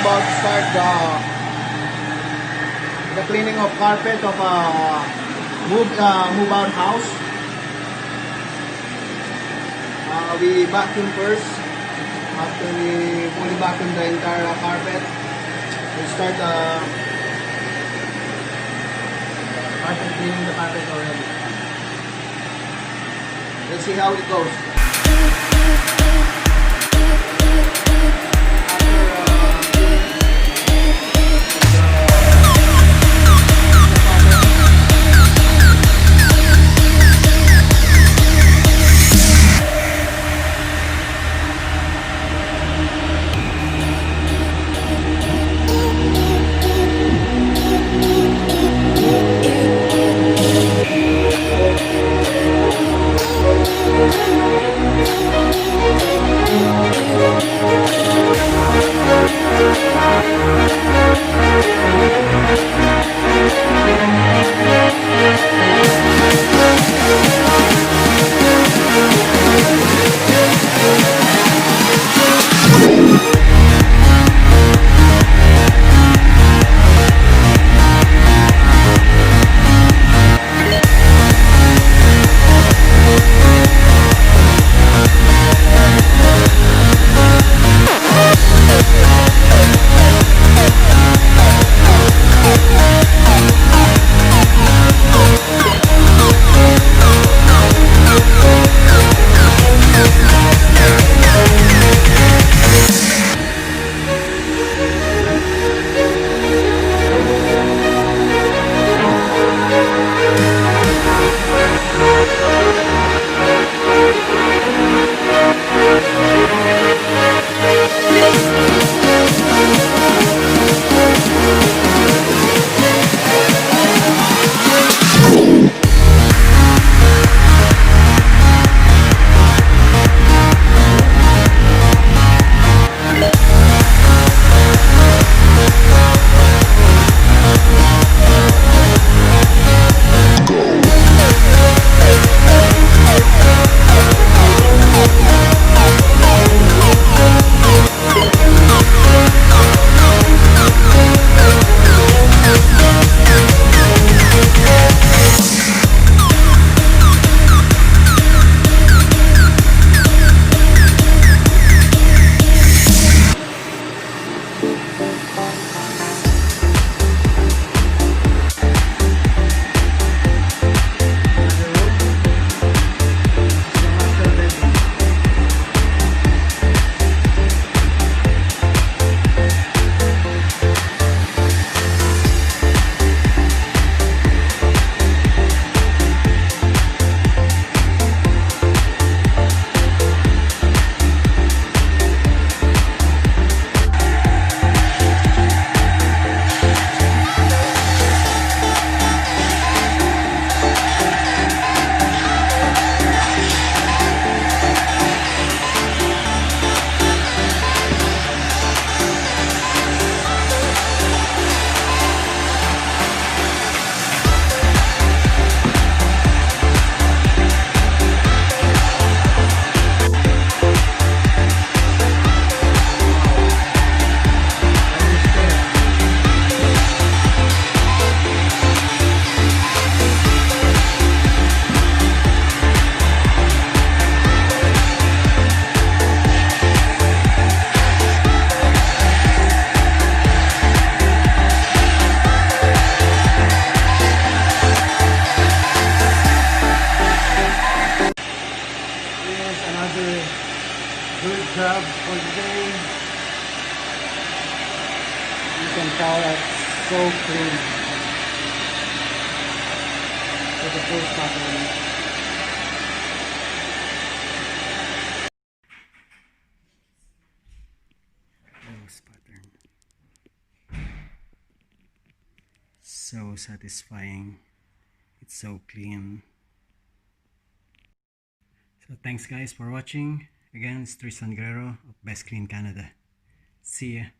about to start the cleaning of carpet of a move out house. We vacuum first. After we fully vacuum the entire carpet, we start cleaning the carpet already. Let's see how it goes. Good job for today. You can tell it's so clean. For the first pattern. Rose pattern. So satisfying. It's so clean. So thanks guys for watching. Again, it's Tristan Guerrero of Bestclean Canada. See ya.